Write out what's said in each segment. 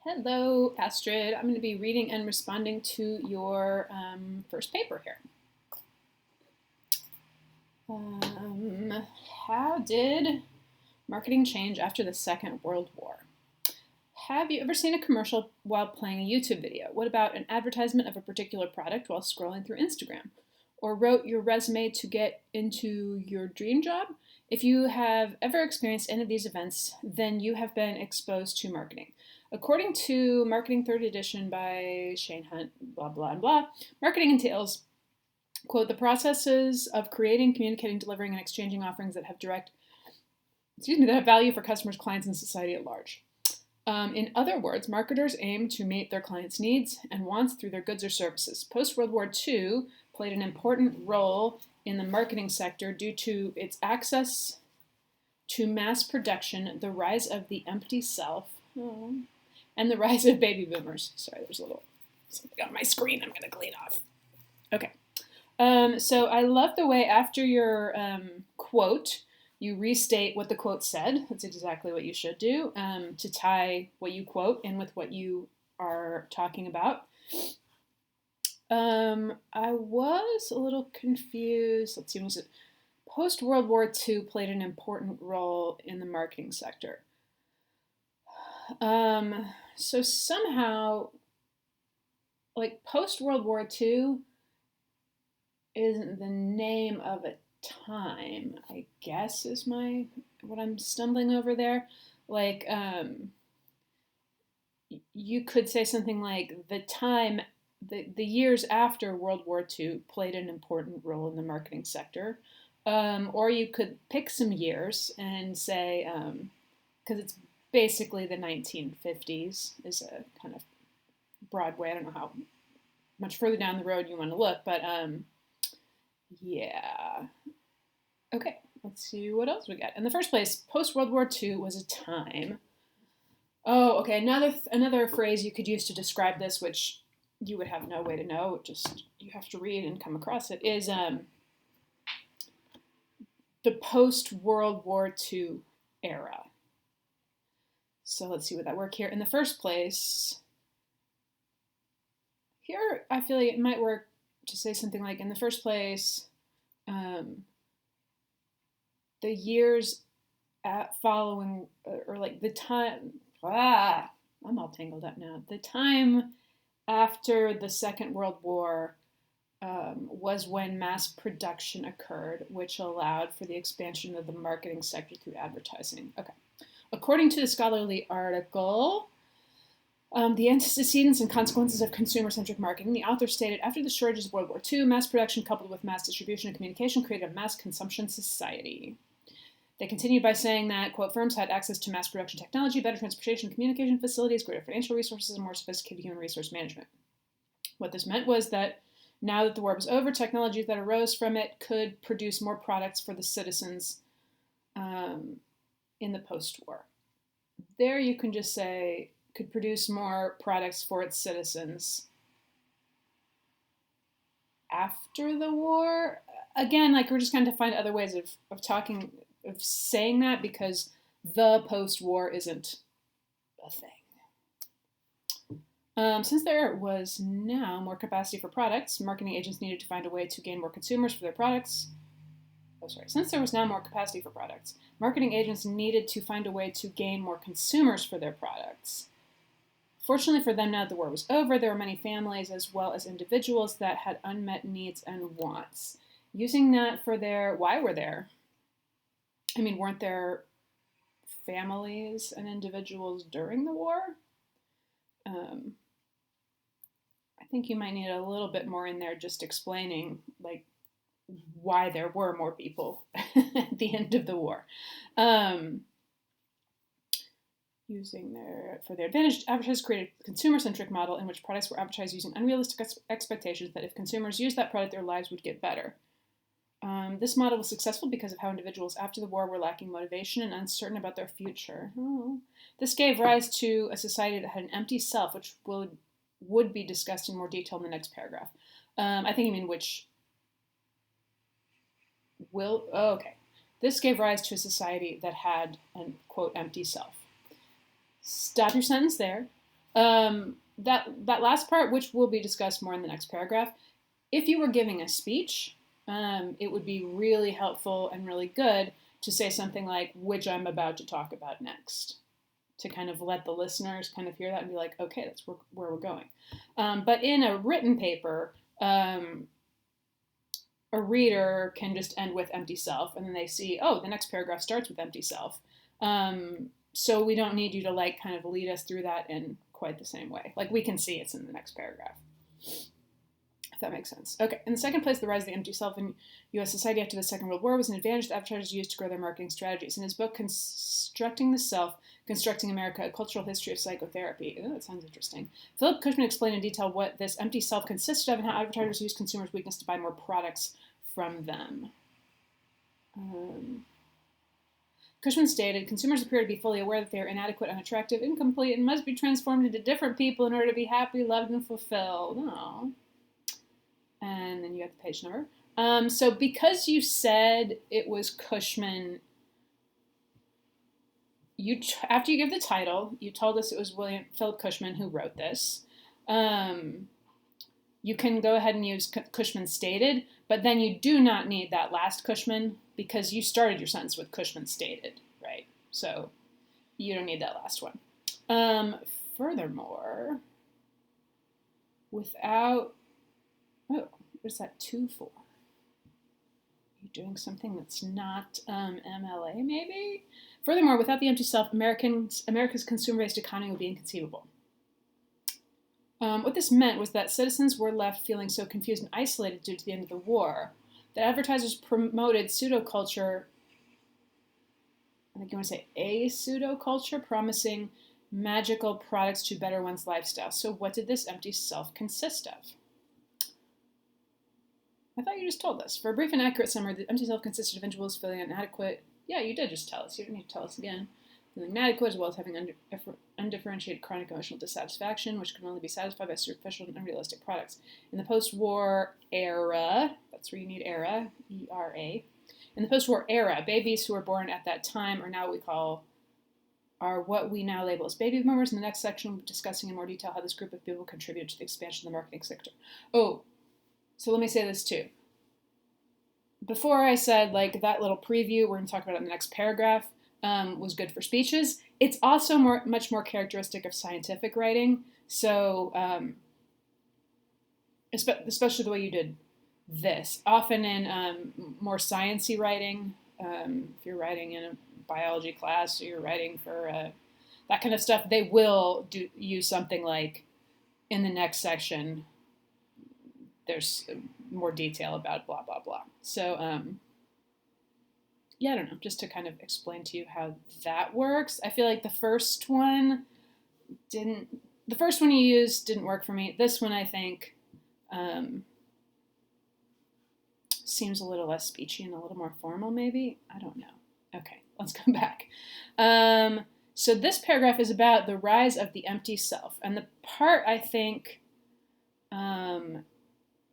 Hello, Astrid. I'm going to be reading and responding to your first paper here. How did marketing change after the Second World War? Have you ever seen a commercial while playing a YouTube video? What about an advertisement of a particular product while scrolling through Instagram? Or wrote your resume to get into your dream job? If you have ever experienced any of these events, then you have been exposed to marketing. According to Marketing 3rd Edition by Shane Hunt, blah, blah, blah, marketing entails, quote, the processes of creating, communicating, delivering, and exchanging offerings that have that have value for customers, clients, and society at large. In other words, marketers aim to meet their clients' needs and wants through their goods or services. Post-World War II played an important role in the marketing sector due to its access to mass production, the rise of the empty self, and the rise of baby boomers. Sorry, there's a little something on my screen I'm going to clean off. Okay. So I love the way after your quote, you restate what the quote said. That's exactly what you should do to tie what you quote in with what you are talking about. I was a little confused. Let's see, was it post-World War II played an important role in the marketing sector? So somehow, like post-World War II isn't the name of a time, I guess, is what I'm stumbling over there. Like, you could say something like the years after World War II played an important role in the marketing sector. Or you could pick some years and say, because it's basically the 1950s is a kind of broad way. I don't know how much further down the road you want to look, but yeah. Okay, let's see what else we got. In the first place, post-World War II was a time. Oh, okay, another phrase you could use to describe this, which you would have no way to know, just you have to read and come across it, is the post-World War II era. So let's see what that work here. In the first place, here I feel like it might work to say something like, in the first place, the years following, or like the time, I'm all tangled up now. The time after the Second World War was when mass production occurred, which allowed for the expansion of the marketing sector through advertising. Okay. According to the scholarly article, the antecedents and consequences of consumer-centric marketing, the author stated, after the shortages of World War II, mass production coupled with mass distribution and communication created a mass consumption society. They continued by saying that, quote, firms had access to mass production technology, better transportation and communication facilities, greater financial resources, and more sophisticated human resource management. What this meant was that now that the war was over, technologies that arose from it could produce more products for the citizens in the post-war. There you can just say, could produce more products for its citizens after the war. Again, like we're just going to find other ways of saying that, because the post-war isn't a thing. Since there was now more capacity for products, marketing agents needed to find a way to gain more consumers for their products. Since there was now more capacity for products, marketing agents needed to find a way to gain more consumers for their products. Fortunately for them, now that the war was over, there were many families as well as individuals that had unmet needs and wants. Using that for why were there? I mean, weren't there families and individuals during the war? I think you might need a little bit more in there just explaining, like, why there were more people at the end of the war. Using for their advantage, advertisers created a consumer-centric model in which products were advertised using unrealistic expectations that if consumers used that product, their lives would get better. This model was successful because of how individuals after the war were lacking motivation and uncertain about their future. This gave rise to a society that had an empty self, which would be discussed in more detail in the next paragraph. I think you mean which will, okay. This gave rise to a society that had an, quote, empty self. Stop your sentence there. That last part, which will be discussed more in the next paragraph, if you were giving a speech, it would be really helpful and really good to say something like, which I'm about to talk about next, to kind of let the listeners kind of hear that and be like, okay, that's where we're going. But in a written paper, a reader can just end with empty self, and then they see, oh, the next paragraph starts with empty self. So we don't need you to like kind of lead us through that in quite the same way. Like we can see it's in the next paragraph, if that makes sense. Okay, in the second place, the rise of the empty self in U.S. society after the Second World War was an advantage that advertisers used to grow their marketing strategies. In his book, Constructing the Self, Constructing America, A Cultural History of Psychotherapy. Oh, that sounds interesting. Philip Cushman explained in detail what this empty self consisted of and how advertisers used consumers' weakness to buy more products from them. Cushman stated, consumers appear to be fully aware that they are inadequate, unattractive, incomplete, and must be transformed into different people in order to be happy, loved, and fulfilled. Aww. And then you got the page number. So because you said it was Cushman, after you give the title, you told us it was Philip Cushman who wrote this. You can go ahead and use Cushman stated, but then you do not need that last Cushman because you started your sentence with Cushman stated, right? So you don't need that last one. Furthermore, without, what is that 2 for? You're doing something that's not MLA, maybe? Furthermore, without the empty self, America's consumer-based economy would be inconceivable. What this meant was that citizens were left feeling so confused and isolated due to the end of the war that advertisers promoted pseudo-culture, I think you want to say a pseudo-culture, promising magical products to better one's lifestyle. So what did this empty self consist of? I thought you just told us. For a brief and accurate summary, the empty self consisted of individuals feeling inadequate. Yeah, you did just tell us. You don't need to tell us again. Feeling inadequate, as well as having undifferentiated chronic emotional dissatisfaction, which can only be satisfied by superficial and unrealistic products. In the post-war era, that's where you need era, E-R-A. In the post-war era, babies who were born at that time are what we now label as baby boomers. In the next section, we'll be discussing in more detail how this group of people contribute to the expansion of the marketing sector. Oh, so let me say this too. Before I said like that little preview, we're going to talk about it in the next paragraph, was good for speeches. It's also much more characteristic of scientific writing. So especially the way you did this. Often in more sciencey writing, if you're writing in a biology class or you're writing for that kind of stuff, they will use something like, in the next section, there's more detail about blah, blah, blah. So, yeah, I don't know, just to kind of explain to you how that works. I feel like the first one you used didn't work for me. This one, I think, seems a little less speechy and a little more formal, maybe. I don't know. Okay, let's come back. So this paragraph is about the rise of the empty self. And the part, I think,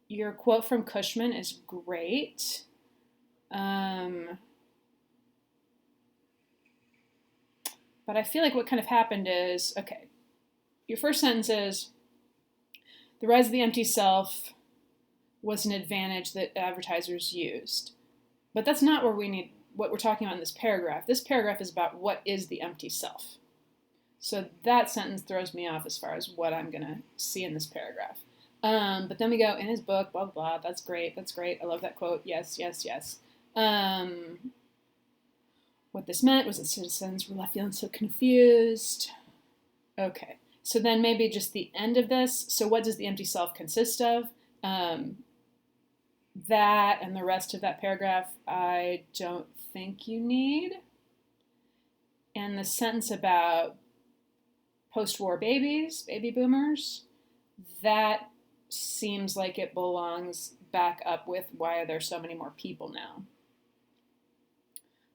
your quote from Cushman is great. But I feel like what kind of happened is, okay, your first sentence is, the rise of the empty self was an advantage that advertisers used. But that's not where we need what we're talking about in this paragraph. This paragraph is about what is the empty self. So that sentence throws me off as far as what I'm going to see in this paragraph. But then we go, in his book, blah, blah, blah, that's great, I love that quote, yes, yes, yes. What this meant was that citizens were left feeling so confused. Okay, so then maybe just the end of this. So what does the empty self consist of? That and the rest of that paragraph, I don't think you need. And the sentence about post-war babies, baby boomers, that seems like it belongs back up with why are there so many more people now,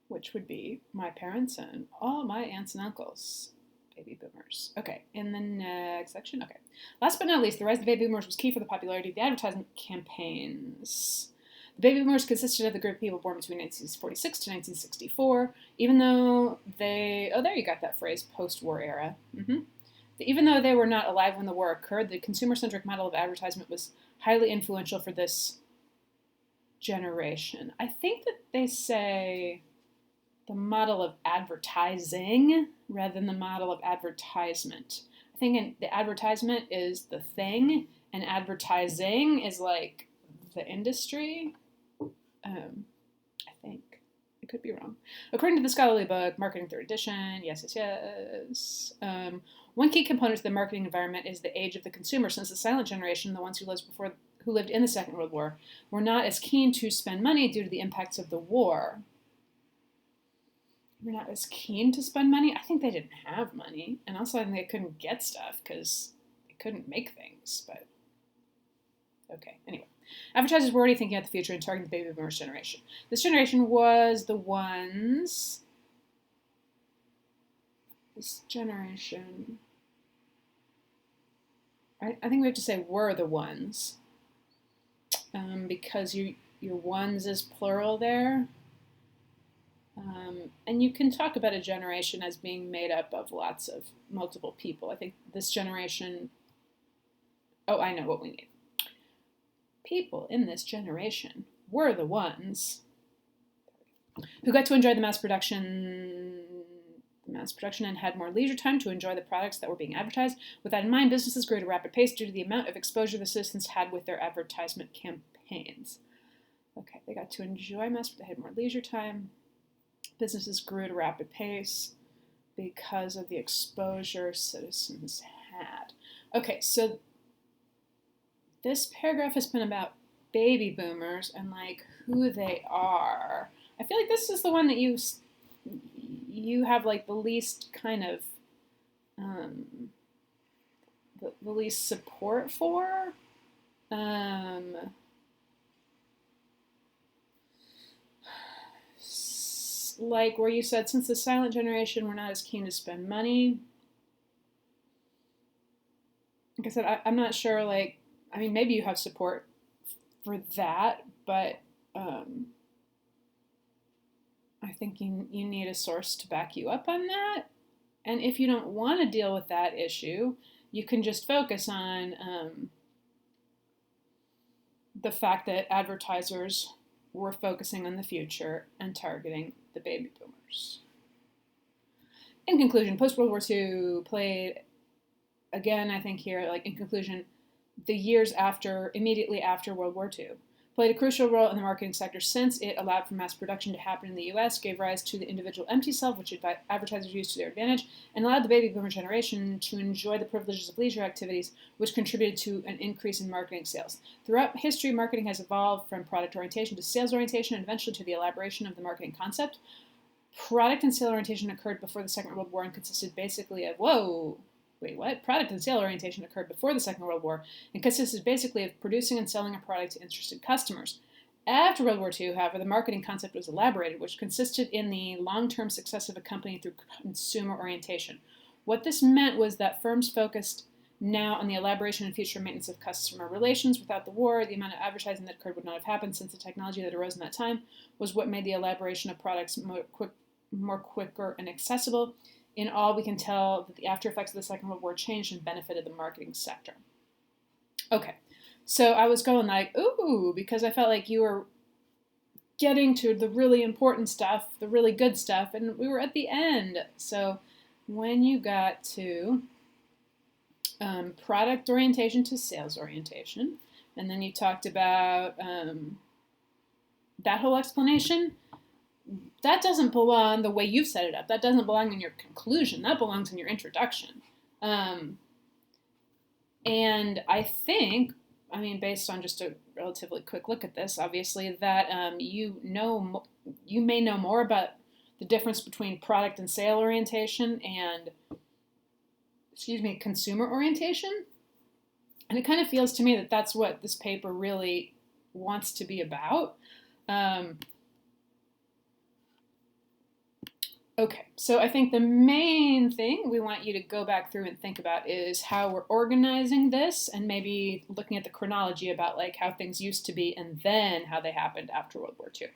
which would be my parents and all my aunts and uncles, baby boomers. Okay, in the next section, okay. Last but not least, the rise of the baby boomers was key for the popularity of the advertisement campaigns. The baby boomers consisted of the group of people born between 1946 to 1964, even though they, oh, there you got that phrase, post-war era. even though they were not alive when the war occurred, the consumer-centric model of advertisement was highly influential for this generation. I think that they say the model of advertising rather than the model of advertisement. I think the advertisement is the thing, and advertising is like the industry. I think. I could be wrong. According to the scholarly book, Marketing Third Edition, yes. One key component to the marketing environment is the age of the consumer, since the silent generation, the ones who lived in the Second World War, were not as keen to spend money due to the impacts of the war. We're not as keen to spend money? I think they didn't have money, and also I think they couldn't get stuff because they couldn't make things, but okay, anyway. Advertisers were already thinking about the future and targeting the baby boomers generation. This generation was the ones... This generation... I think we have to say were the ones. Because your ones is plural there. And you can talk about a generation as being made up of multiple people. I think this generation... Oh, I know what we need. People in this generation were the ones who got to enjoy the mass production and had more leisure time to enjoy the products that were being advertised. With that in mind, businesses grew at a rapid pace due to the amount of exposure the citizens had with their advertisement campaigns. Okay, they got to enjoy they had more leisure time. Businesses grew at a rapid pace because of the exposure citizens had. Okay, so this paragraph has been about baby boomers and like who they are. I feel like this is the one that you have like the least kind of the least support for. Like where you said, since the silent generation, we're not as keen to spend money. Like I said, I'm not sure, like, I mean, maybe you have support for that, but I think you need a source to back you up on that. And if you don't want to deal with that issue, you can just focus on the fact that advertisers were focusing on the future and targeting the baby boomers. In conclusion, post-World War II played, again, I think here, like in conclusion, the years immediately after World War II, played a crucial role in the marketing sector since it allowed for mass production to happen in the U.S., gave rise to the individual empty self, which advertisers used to their advantage, and allowed the baby boomer generation to enjoy the privileges of leisure activities, which contributed to an increase in marketing sales. Throughout history, marketing has evolved from product orientation to sales orientation and eventually to the elaboration of the marketing concept. Product and sale orientation occurred before the Second World War and consisted basically of, Product and sale orientation occurred before the Second World War and consisted basically of producing and selling a product to interested customers. After World War II, however, the marketing concept was elaborated, which consisted in the long-term success of a company through consumer orientation. What this meant was that firms focused now on the elaboration and future maintenance of customer relations. Without the war, the amount of advertising that occurred would not have happened, since the technology that arose in that time was what made the elaboration of products more quicker and accessible. In all, we can tell that the after effects of the Second World War changed and benefited the marketing sector. Okay, so I was going like, ooh, because I felt like you were getting to the really important stuff, the really good stuff, and we were at the end. So when you got to product orientation to sales orientation, and then you talked about that whole explanation, that doesn't belong the way you've set it up. That doesn't belong in your conclusion. That belongs in your introduction. And I think, I mean, based on just a relatively quick look at this, obviously, that you may know more about the difference between product and sale orientation and, consumer orientation. And it kind of feels to me that that's what this paper really wants to be about. Okay, so I think the main thing we want you to go back through and think about is how we're organizing this, and maybe looking at the chronology about like how things used to be and then how they happened after World War II.